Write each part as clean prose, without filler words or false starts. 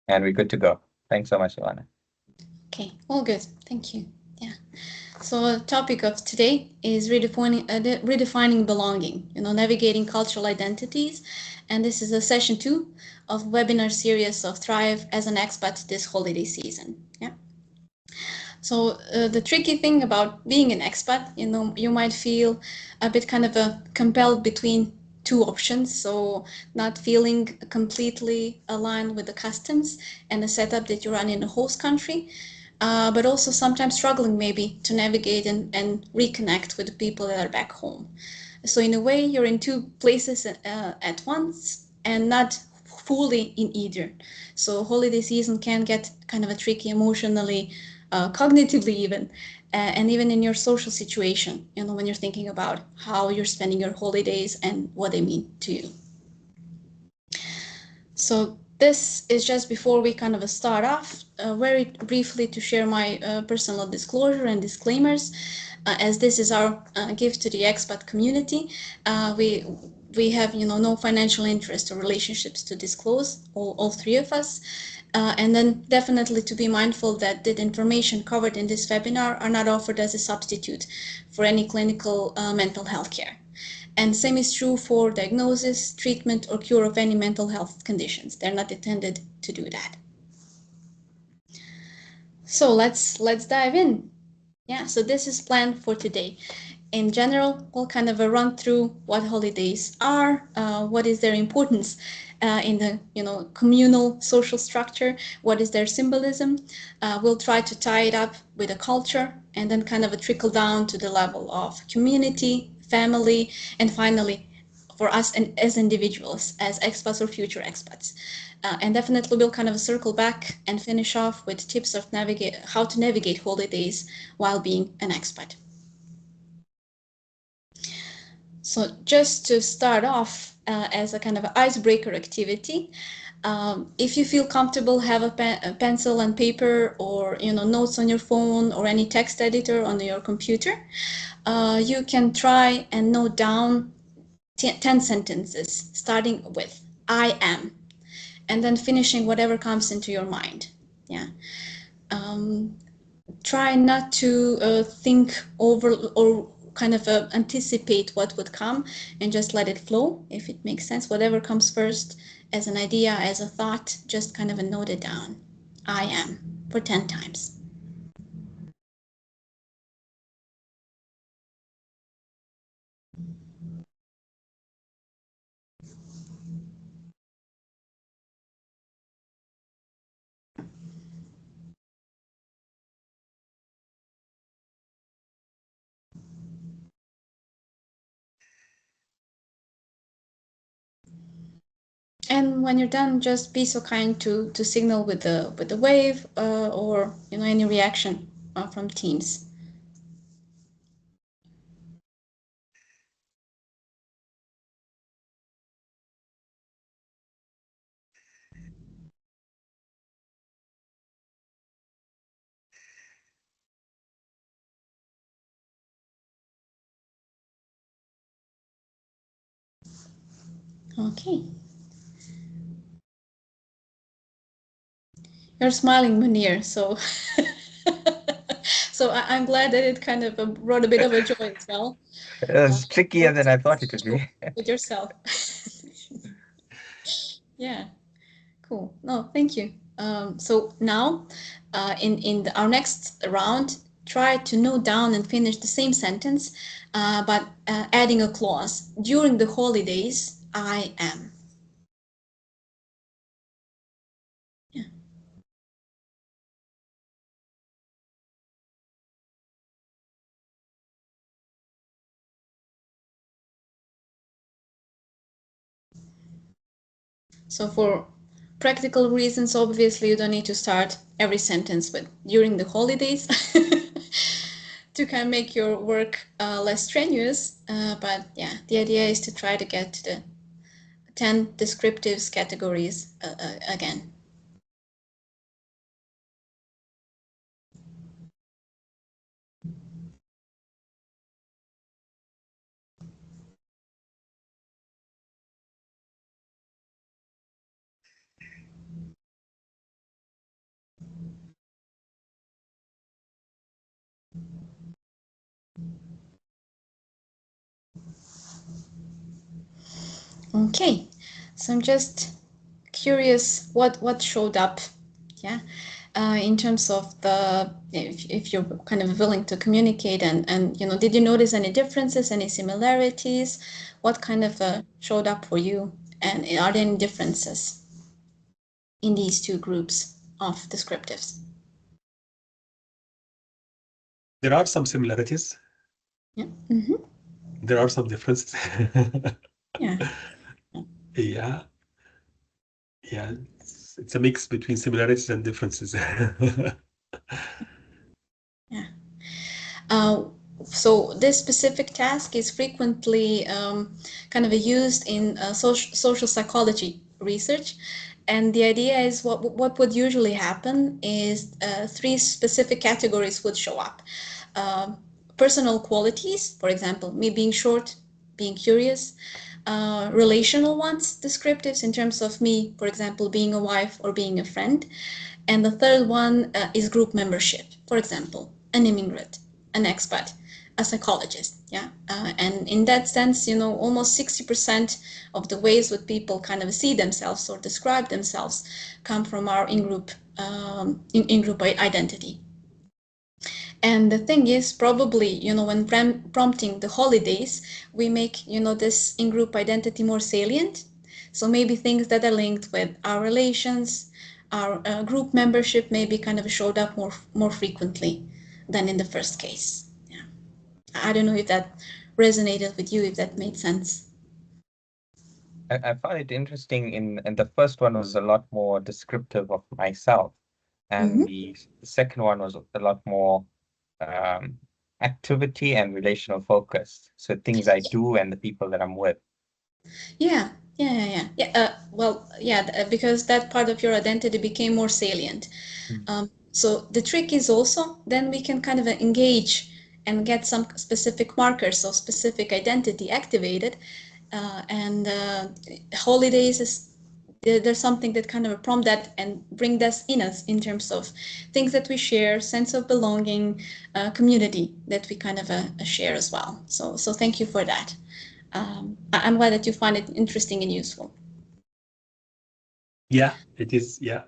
and we're good to go. Thanks so much, Ilana. Okay, all good. Thank you. Yeah. So the topic of today is redefining belonging, navigating cultural identities. And this is a session 2 of webinar series of Thrive as an Expat This Holiday season. Yeah. So the tricky thing about being an expat, you might feel a bit kind of compelled between two options. So not feeling completely aligned with the customs and the setup that you run in the host country, but also sometimes struggling maybe to navigate and reconnect with the people that are back home. So in a way, you're in two places at once and not fully in either. So holiday season can get kind of a tricky emotionally, cognitively even, and even in your social situation, when you're thinking about how you're spending your holidays and what they mean to you. So this is just before we kind of start off, very briefly to share my personal disclosure and disclaimers, as this is our gift to the expat community. We have no financial interest or relationships to disclose, all three of us. And then definitely to be mindful that the information covered in this webinar are not offered as a substitute for any clinical mental health care. And same is true for diagnosis, treatment, or cure of any mental health conditions. They're not intended to do that. So let's dive in. Yeah, so this is planned for today. In general, we'll kind of run through what holidays are, what is their importance in the communal social structure, what is their symbolism. We'll try to tie it up with a culture and then kind of a trickle down to the level of community, family, and finally for us and as individuals, as expats or future expats. And definitely we'll kind of circle back and finish off with tips of how to navigate holidays while being an expat. So just to start off as a kind of icebreaker activity, if you feel comfortable, have a pencil and paper or notes on your phone or any text editor on your computer, you can try and note down 10 sentences starting with I am, and then finishing whatever comes into your mind. Yeah. Try not to think over or kind of anticipate what would come, and just let it flow if it makes sense. Whatever comes first as an idea, as a thought, just kind of note it down. I am for 10 times. And when you're done, just be so kind to signal with the wave or any reaction from teams. Okay. You're smiling, Munir, so so I'm glad that it kind of brought a bit of a joy as well. It was trickier than I thought it would be. With yourself. Yeah, cool. No, thank you. So now, in our next round, try to note down and finish the same sentence, but adding a clause. During the holidays, I am. Yeah. So for practical reasons, obviously, you don't need to start every sentence with during the holidays to kind of make your work less strenuous. But yeah, the idea is to try to get to the 10 descriptives categories again. Okay, so I'm just curious what showed up, yeah, in terms of the if you're kind of willing to communicate and did you notice any differences, any similarities? What kind of showed up for you, and are there any differences in these two groups of descriptives? There are some similarities. Yeah. Mm-hmm. There are some differences. Yeah. Yeah. Yeah. It's a mix between similarities and differences. Yeah. So this specific task is frequently kind of used in social psychology research, and the idea is what would usually happen is three specific categories would show up. Personal qualities, for example, me being short, being curious. Relational ones, descriptives in terms of me, for example, being a wife or being a friend. And the third one is group membership, for example, an immigrant, an expat, a psychologist. Yeah. And in that sense, almost 60% of the ways that people kind of see themselves or describe themselves come from our in-group identity. And the thing is, probably, when prompting the holidays, we make, this in-group identity more salient. So maybe things that are linked with our relations, our group membership maybe kind of showed up more frequently than in the first case. Yeah. I don't know if that resonated with you, if that made sense. I found it interesting in the first one was a lot more descriptive of myself, and the second one was a lot more activity and relational focused. So things I do and the people that I'm with. Yeah, because that part of your identity became more salient. So the trick is also then we can kind of engage and get some specific markers of specific identity activated, and holidays is there's something that kind of prompt that and bring this in us in terms of things that we share, sense of belonging, community that we kind of share as well. So thank you for that. I'm glad that you find it interesting and useful. Yeah, it is. Yeah.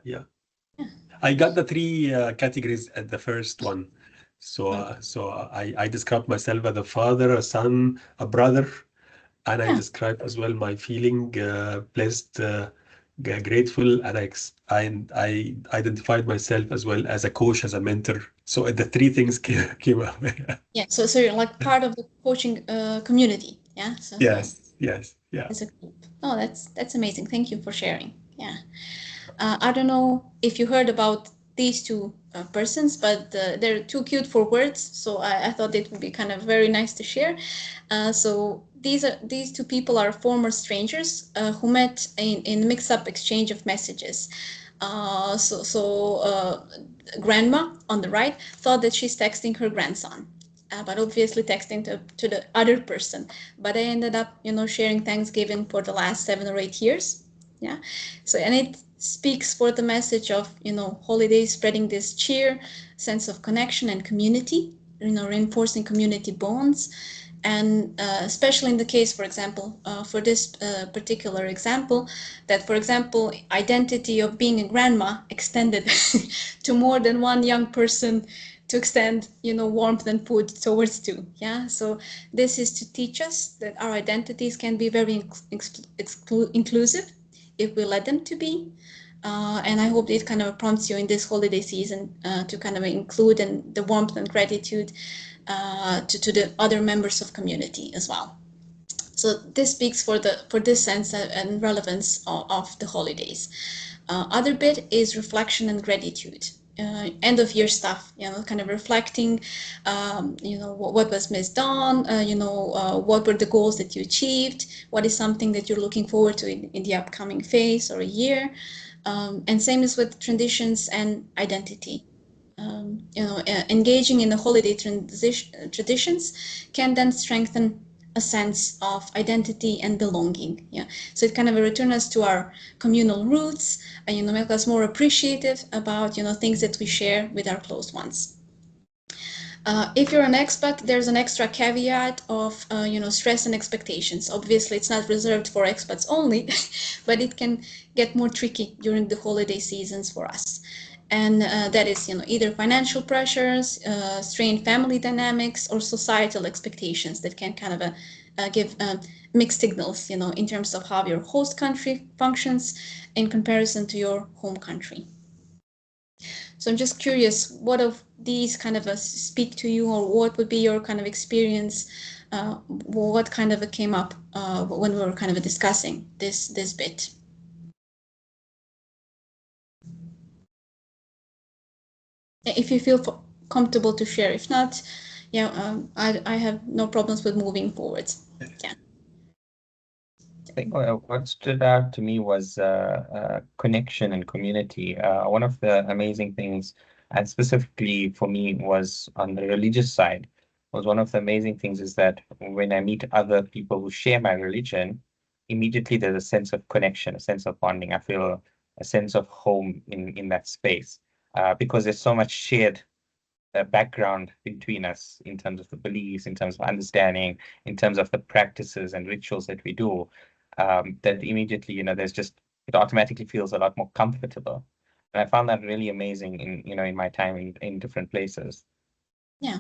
I got the three categories at the first one. So, I described myself as a father, a son, a brother, and I described as well my feeling blessed, grateful, and I identified myself as well as a coach, as a mentor. So the three things came up. Yeah, so you're like part of the coaching community. Yeah. So Yes. Yeah. as a group. Oh, that's amazing. Thank you for sharing. Yeah. I don't know if you heard about these two persons, but they're too cute for words. So I thought it would be kind of very nice to share. So these two people are former strangers who met in mix-up exchange of messages. Grandma on the right thought that she's texting her grandson. But obviously texting to the other person. But I ended up, sharing Thanksgiving for the last 7 or 8 years. Yeah. So, and it speaks for the message of, holidays spreading this cheer, sense of connection and community, reinforcing community bonds. And especially in the case, for example, for this particular example, that, for example, identity of being a grandma extended to more than one young person to extend, warmth and food towards two. Yeah. So this is to teach us that our identities can be very inclusive if we let them to be. And I hope it kind of prompts you in this holiday season to kind of include in the warmth and gratitude to the other members of community as well. So this speaks for this sense and relevance of the holidays. Other bit is reflection and gratitude. End of year stuff, kind of reflecting, what was missed on, what were the goals that you achieved, what is something that you're looking forward to in the upcoming phase or a year. And same is with traditions and identity. Engaging in the holiday traditions can then strengthen a sense of identity and belonging. Yeah, so it kind of returns us to our communal roots, and make us more appreciative about things that we share with our close ones. If you're an expat, there's an extra caveat of stress and expectations. Obviously, it's not reserved for expats only, but it can get more tricky during the holiday seasons for us. And that is either financial pressures, strained family dynamics, or societal expectations that can kind of give mixed signals, in terms of how your host country functions in comparison to your home country. So I'm just curious, what of these kind of speak to you, or what would be your kind of experience? What kind of came up when we were kind of discussing this bit? If you feel comfortable to share, if not, I have no problems with moving forward. Yeah. I think what stood out to me was connection and community. One of the amazing things, and specifically for me, was on the religious side, was one of the amazing things is that when I meet other people who share my religion, immediately there's a sense of connection, a sense of bonding. I feel a sense of home in that space because there's so much shared background between us in terms of the beliefs, in terms of understanding, in terms of the practices and rituals that we do, that immediately, there's just, it automatically feels a lot more comfortable. And I found that really amazing in my time in different places. Yeah.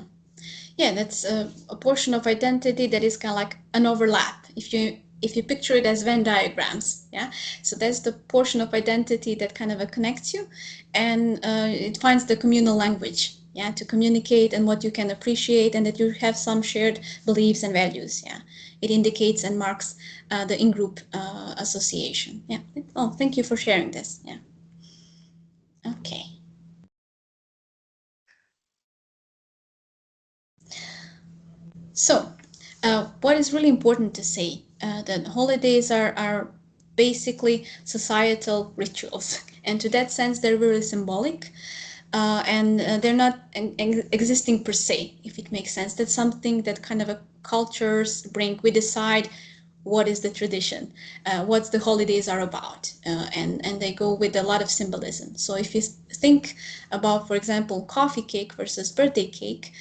Yeah, that's a portion of identity that is kind of like an overlap. If you picture it as Venn diagrams, yeah. So that's the portion of identity that kind of connects you, and it finds the communal language, yeah, to communicate and what you can appreciate, and that you have some shared beliefs and values, yeah. It indicates and marks the in-group association, yeah. Oh, thank you for sharing this, yeah. Okay. So, what is really important to say that holidays are basically societal rituals, and to that sense, they're really symbolic, and they're not existing per se, if it makes sense. That's something that kind of cultures bring. We decide what is the tradition, what the holidays are about, and they go with a lot of symbolism. So if you think about, for example, coffee cake versus birthday cake,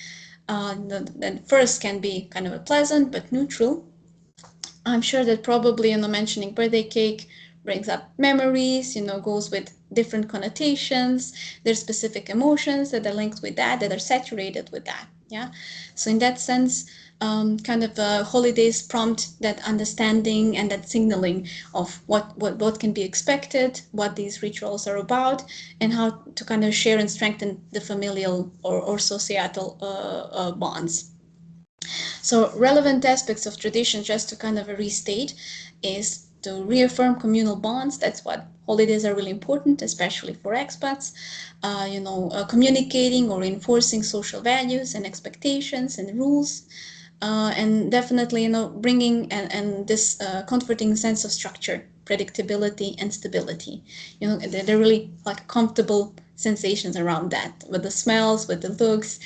then first can be kind of a pleasant but neutral. I'm sure that probably, mentioning birthday cake brings up memories, goes with different connotations. There's specific emotions that are linked with that are saturated with that. Yeah. So in that sense, kind of holidays prompt that understanding and that signaling of what can be expected, what these rituals are about, and how to kind of share and strengthen the familial or societal bonds. So relevant aspects of tradition, just to kind of restate, is to reaffirm communal bonds. That's what holidays are really important, especially for expats. Communicating or enforcing social values and expectations and rules. And definitely, bringing and this comforting sense of structure, predictability, and stability. They're really like comfortable sensations around that, with the smells, with the looks,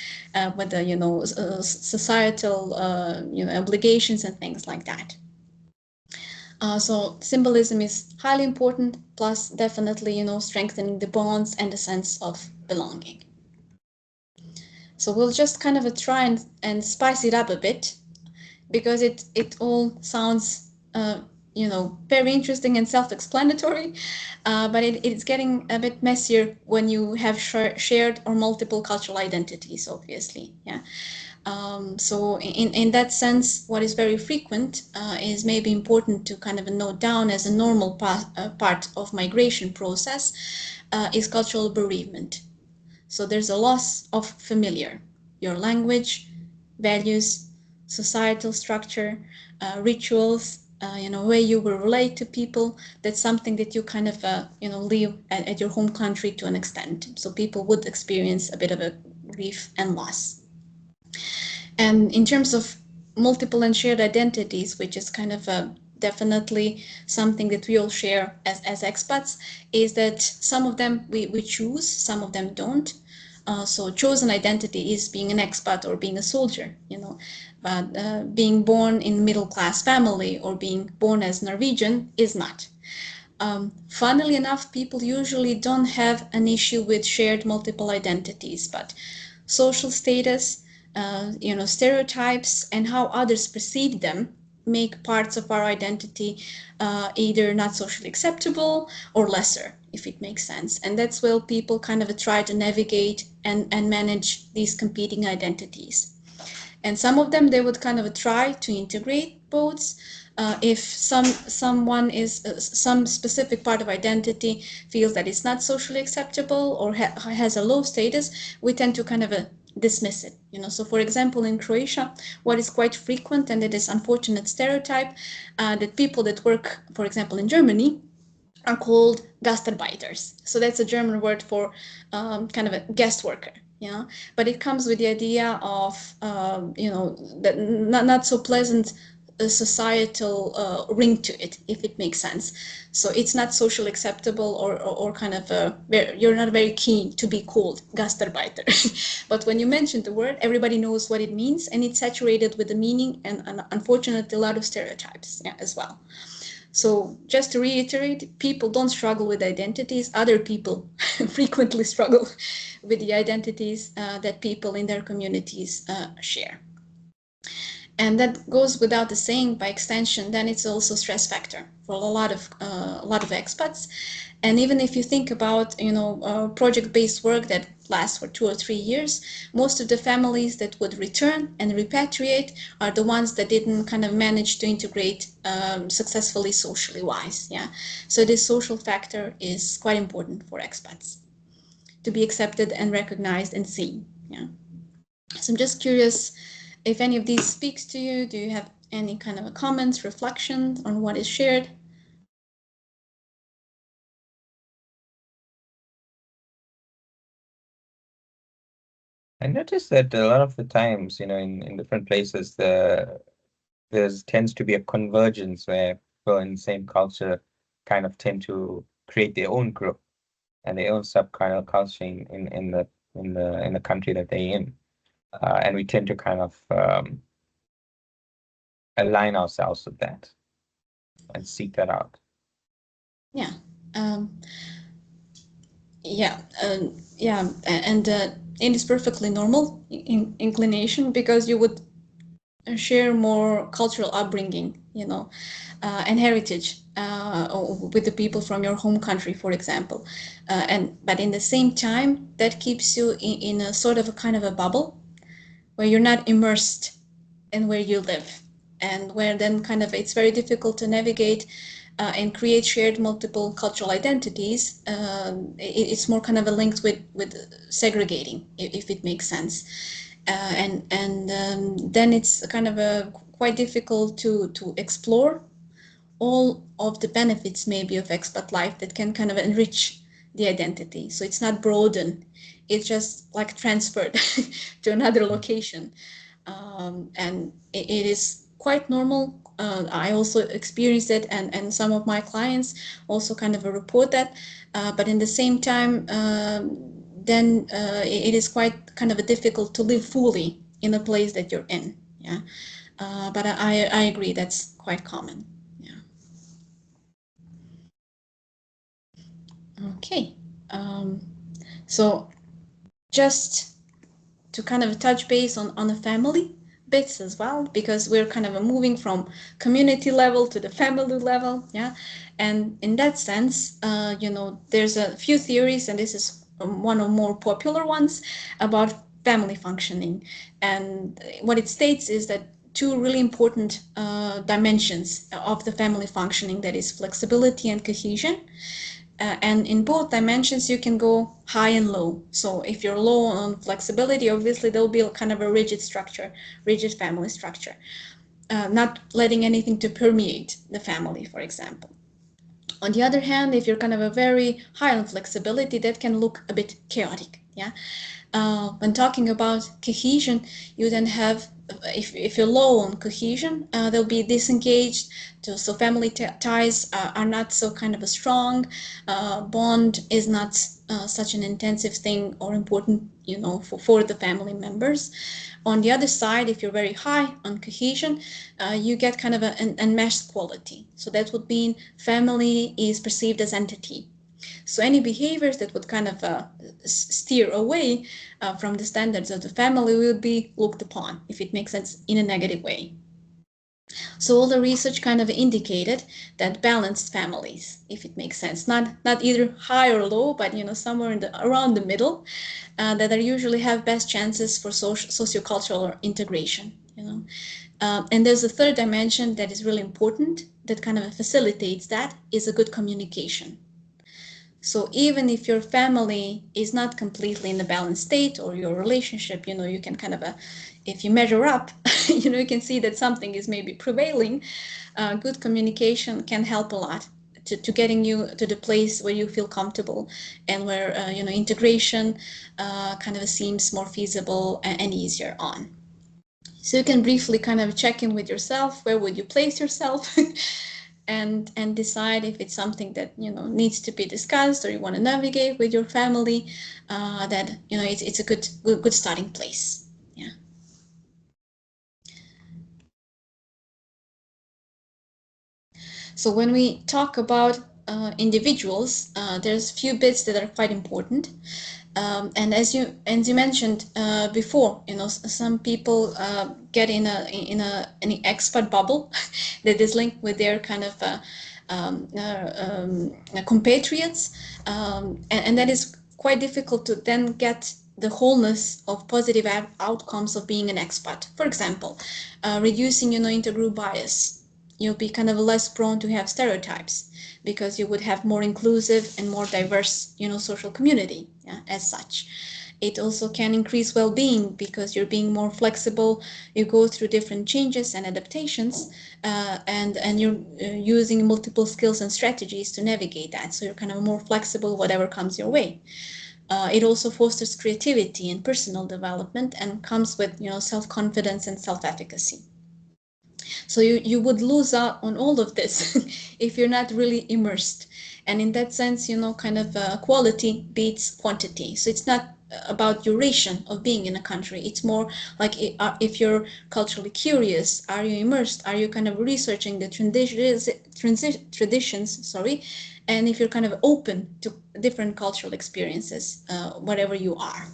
with the societal obligations and things like that. So symbolism is highly important, plus definitely strengthening the bonds and the sense of belonging. So we'll just kind of try and spice it up a bit, because it all sounds very interesting and self-explanatory, but it's getting a bit messier when you have shared or multiple cultural identities, obviously. Yeah. So in that sense, what is very frequent is maybe important to kind of note down as a normal part of migration process is cultural bereavement. So there's a loss of familiar, your language, values, societal structure, rituals, way you will relate to people. That's something that you kind of, live at your home country to an extent. So people would experience a bit of a grief and loss. And in terms of multiple and shared identities, which is kind of definitely something that we all share as expats, is that some of them we choose, some of them don't. So chosen identity is being an expat or being a soldier, but being born in middle-class family or being born as Norwegian is not. Funnily enough, people usually don't have an issue with shared multiple identities, but social status, stereotypes and how others perceive them make parts of our identity either not socially acceptable or lesser, if it makes sense. And that's where people kind of try to navigate and manage these competing identities. And some of them, they would kind of try to integrate both. If someone is some specific part of identity feels that it's not socially acceptable or has a low status, we tend to kind of dismiss it. So for example, in Croatia, what is quite frequent, and it is unfortunate stereotype, that people that work, for example, in Germany, are called gastarbeiters. So that's a German word for kind of a guest worker. But it comes with the idea of that not so pleasant societal ring to it, if it makes sense. So it's not socially acceptable or kind of you're not very keen to be called gastarbeiter. But when you mention the word, everybody knows what it means, and it's saturated with the meaning and unfortunately a lot of stereotypes as well. So just to reiterate, people don't struggle with identities. Other people frequently struggle with the identities that people in their communities share. And that goes without the saying, by extension, then it's also a stress factor for a lot of expats. And even if you think about project-based work that lasts for 2 or 3 years, most of the families that would return and repatriate are the ones that didn't kind of manage to integrate successfully socially wise. So this social factor is quite important for expats to be accepted and recognized and seen. So I'm just curious if any of these speaks to you. Do you have any kind of comments, reflections on what is shared? I noticed that a lot of the times, in different places, there tends to be a convergence where people in the same culture kind of tend to create their own group and their own subcultural culture in the country that they're in, and we tend to kind of align ourselves with that and seek that out. Yeah. And it is perfectly normal inclination, because you would share more cultural upbringing, and heritage with the people from your home country, for example. But in the same time, that keeps you in a sort of a kind of a bubble where you're not immersed in where you live, and where then kind of it's very difficult to navigate and create shared multiple cultural identities. It's more kind of a linked with segregating, if it makes sense. Then it's kind of quite difficult to explore all of the benefits maybe of expat life that can kind of enrich the identity. So it's not broadened, it's just like transferred to another location. And it is quite normal. I also experienced it, and some of my clients also kind of report that. But in the same time, then it is quite kind of difficult to live fully in the place that you're in. But I agree, that's quite common. Okay. So just to kind of touch base on the family bits as well, because we're kind of moving from community level to the family level. And in that sense, there's a few theories, and this is one of more popular ones, about family functioning. And what it states is that two really important dimensions of the family functioning, that is flexibility and cohesion. And in both dimensions, you can go high and low. So if you're low on flexibility, obviously there'll be kind of a rigid structure, rigid family structure, not letting anything to permeate the family, for example. On the other hand, if you're kind of a very high on flexibility, that can look a bit chaotic. When talking about cohesion, you then have, if you're low on cohesion, they'll be disengaged. So family ties are not so kind of a strong. Bond is not such an intensive thing or important, for the family members. On the other side, if you're very high on cohesion, you get kind of an enmeshed quality. So that would mean family is perceived as entity. So any behaviors that would kind of steer away from the standards of the family will be looked upon, if it makes sense, in a negative way. So all the research kind of indicated that balanced families, if it makes sense, not either high or low, but somewhere around the middle, that are usually have best chances for sociocultural integration. And there's a third dimension that is really important that kind of facilitates that, is a good communication. So even if your family is not completely in the balanced state, or your relationship, you can kind of, if you measure up, you can see that something is maybe prevailing. Good communication can help a lot to getting you to the place where you feel comfortable, and where integration kind of seems more feasible and easier on. So you can briefly kind of check in with yourself. Where would you place yourself? and decide if it's something that needs to be discussed, or you want to navigate with your family. That it's a good starting place. Yeah. So when we talk about individuals, there's a few bits that are quite important. And as you mentioned before, some people get in an expat bubble that is linked with their kind of compatriots, and that is quite difficult to then get the wholeness of positive outcomes of being an expat. For example, reducing intergroup bias. You'll be kind of less prone to have stereotypes, because you would have more inclusive and more diverse social community, as such. It also can increase well-being, because you're being more flexible. You go through different changes and adaptations, and you're using multiple skills and strategies to navigate that, so you're kind of more flexible whatever comes your way. It also fosters creativity and personal development, and comes with self-confidence and self-efficacy. So you would lose out on all of this if you're not really immersed. And in that sense, kind of quality beats quantity. So it's not about duration of being in a country. It's more like, if you're culturally curious, are you immersed? Are you kind of researching the traditions, and if you're kind of open to different cultural experiences, whatever you are.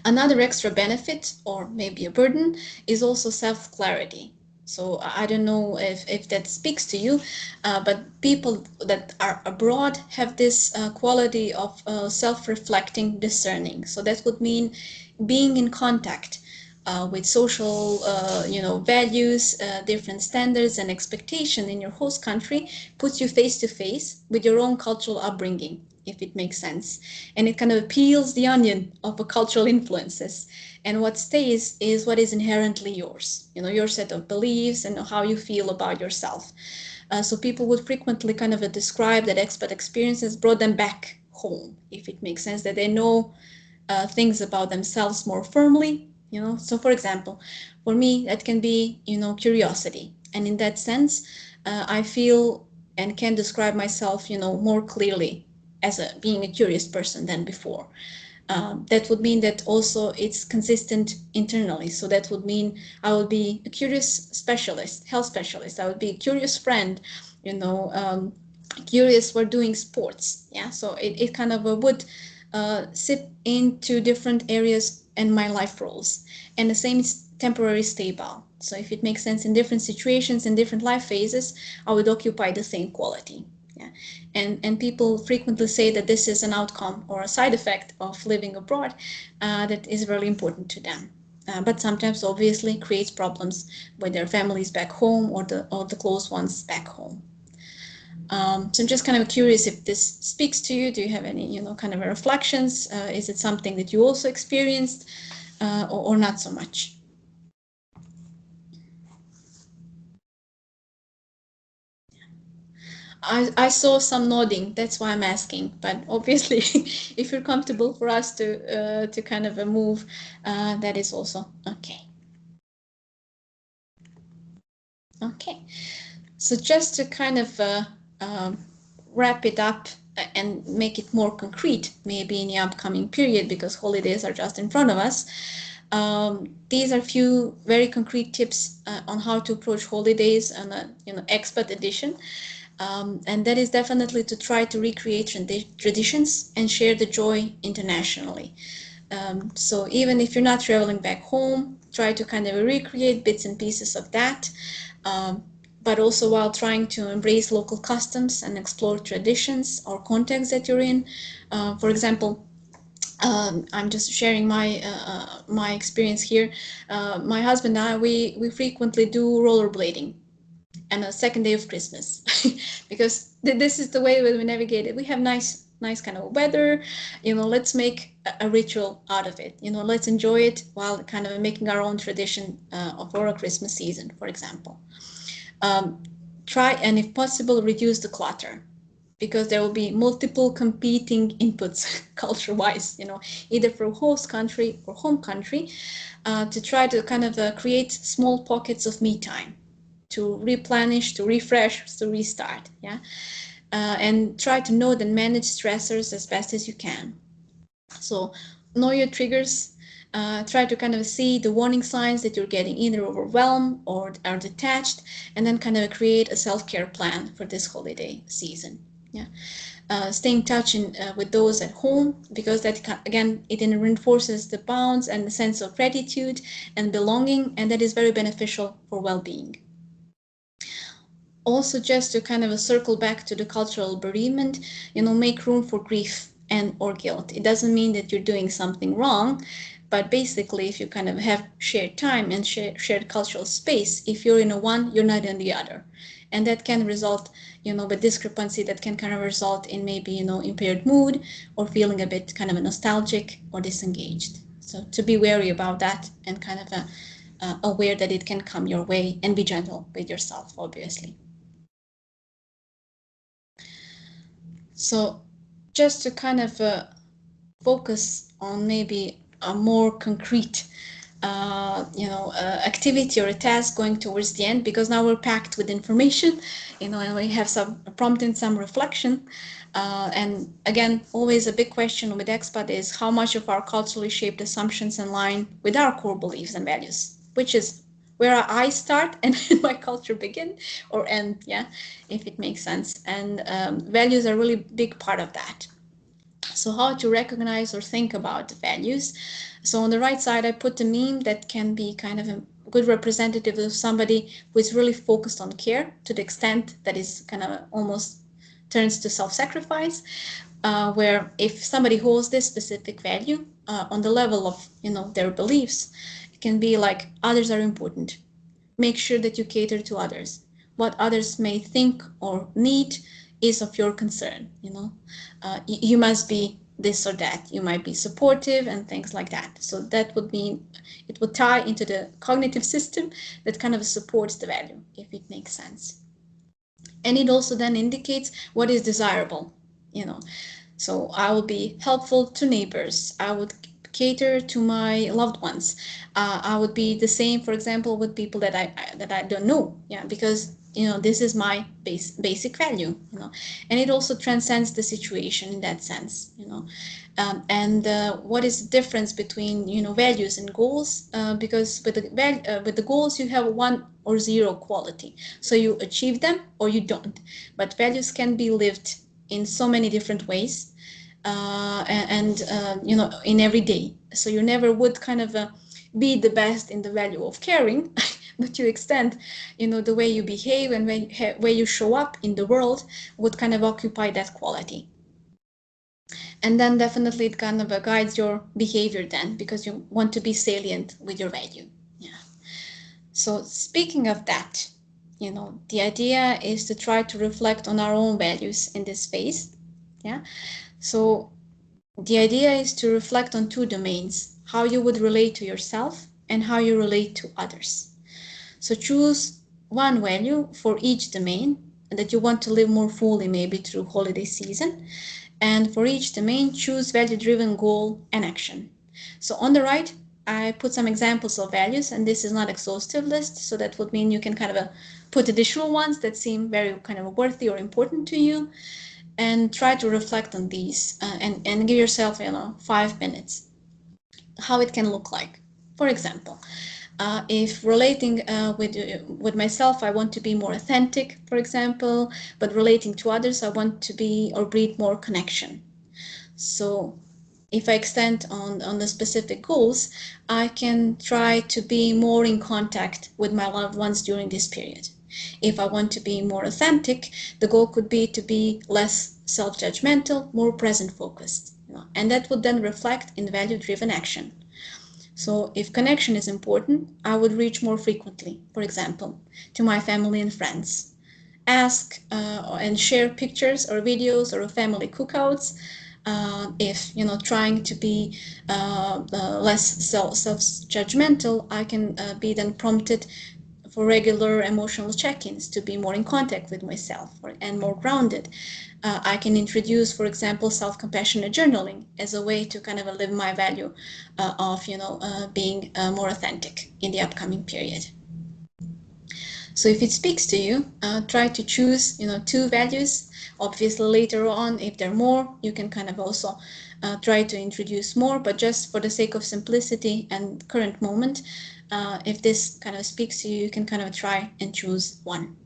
Another extra benefit, or maybe a burden, is also self-clarity. So I don't know if that speaks to you, but people that are abroad have this quality of self-reflecting, discerning. So that would mean being in contact with social, values, different standards and expectation in your host country, puts you face to face with your own cultural upbringing, if it makes sense. And it kind of peels the onion of the cultural influences. And what stays is what is inherently yours, your set of beliefs and how you feel about yourself. So people would frequently kind of describe that expat experiences brought them back home, if it makes sense, that they know things about themselves more firmly. So for example, for me, that can be curiosity, and in that sense, I feel and can describe myself more clearly as being a curious person than before. That would mean that also it's consistent internally. So that would mean I would be a curious specialist, health specialist. I would be a curious friend, curious for doing sports. Yeah, so it kind of would sip into different areas in my life roles. And the same is temporary stable. So if it makes sense, in different situations, in different life phases, I would occupy the same quality. Yeah. And people frequently say that this is an outcome or a side effect of living abroad that is really important to them. But sometimes obviously creates problems with their families back home, or the close ones back home. So I'm just kind of curious if this speaks to you. Do you have any, kind of reflections? Is it something that you also experienced, or not so much? I saw some nodding. That's why I'm asking. But obviously, if you're comfortable for us to kind of move, that is also okay. Okay. So just to kind of wrap it up and make it more concrete, maybe in the upcoming period, because holidays are just in front of us. These are a few very concrete tips on how to approach holidays on a expat edition. And that is definitely to try to recreate traditions and share the joy internationally. So even if you're not traveling back home, try to kind of recreate bits and pieces of that, but also while trying to embrace local customs and explore traditions or contexts that you're in. For example, I'm just sharing my experience here. My husband and I, we frequently do rollerblading and a second day of Christmas because this is the way that we navigate it. We have nice kind of weather, let's make a ritual out of it. Let's enjoy it while kind of making our own tradition for a Christmas season, for example. Try and if possible reduce the clutter because there will be multiple competing inputs culture-wise, either from host country or home country, to try to kind of create small pockets of me time to replenish, to refresh, to restart, and try to note and manage stressors as best as you can. So know your triggers. Try to kind of see the warning signs that you're getting either overwhelmed or are detached, and then kind of create a self-care plan for this holiday season. Stay in touch with those at home because that again it reinforces the bonds and the sense of gratitude and belonging, and that is very beneficial for well-being. Also, just to kind of circle back to the cultural bereavement, make room for grief and or guilt. It doesn't mean that you're doing something wrong, but basically if you kind of have shared time and shared cultural space, if you're in one, you're not in the other. And that can result, with discrepancy that can kind of result in maybe, impaired mood or feeling a bit kind of nostalgic or disengaged. So to be wary about that and kind of aware that it can come your way and be gentle with yourself, obviously. So just to kind of focus on maybe a more concrete activity or a task going towards the end, because now we're packed with information, and we have some prompt and some reflection. And again, always a big question with Expat is how much of our culturally shaped assumptions align with our core beliefs and values, which is where I start and my culture begin or end, if it makes sense. And values are really big part of that. So how to recognize or think about the values. So on the right side, I put a meme that can be kind of a good representative of somebody who is really focused on care to the extent that is kind of almost turns to self-sacrifice, where if somebody holds this specific value on the level of their beliefs, it can be like others are important. Make sure that you cater to others. What others may think or need is of your concern. You must be this or that. You might be supportive and things like that. So that would mean it would tie into the cognitive system that kind of supports the value, if it makes sense. And it also then indicates what is desirable. So I will be helpful to neighbors. I would cater to my loved ones. I would be the same, for example, with people that I don't know. Because this is my basic value. And it also transcends the situation in that sense. And what is the difference between values and goals? Because with the goals you have 1 or 0 quality, so you achieve them or you don't. But values can be lived in so many different ways, and in every day. So you never would kind of be the best in the value of caring, but you extend, the way you behave and way you show up in the world would kind of occupy that quality. And then definitely it kind of guides your behavior then, because you want to be salient with your value. So speaking of that, the idea is to try to reflect on our own values in this phase. So the idea is to reflect on 2 domains, how you would relate to yourself and how you relate to others. So choose one value for each domain that you want to live more fully, maybe through holiday season. And for each domain, choose value-driven goal and action. So on the right, I put some examples of values, and this is not exhaustive list, so that would mean you can kind of put additional ones that seem very kind of worthy or important to you, and try to reflect on these and give yourself 5 minutes how it can look like. For example, If relating with myself, I want to be more authentic, for example, but relating to others, I want to be or breed more connection. So if I extend on the specific goals, I can try to be more in contact with my loved ones during this period. If I want to be more authentic, the goal could be to be less self-judgmental, more present-focused, and that would then reflect in value-driven action. So if connection is important, I would reach more frequently, for example, to my family and friends. Ask and share pictures or videos or family cookouts. If trying to be less self-judgmental, I can be then prompted for regular emotional check-ins to be more in contact with myself and more grounded. I can introduce, for example, self-compassionate journaling as a way to kind of live my value of being more authentic in the upcoming period. So if it speaks to you, try to choose, 2 values. Obviously, later on, if there are more, you can kind of also try to introduce more. But just for the sake of simplicity and current moment, if this kind of speaks to you, you can kind of try and choose one.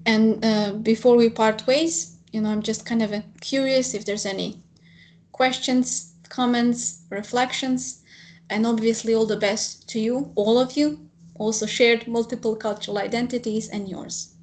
And before we part ways, I'm just kind of curious if there's any questions, comments, reflections, and obviously all the best to you, all of you, also shared multiple cultural identities and yours.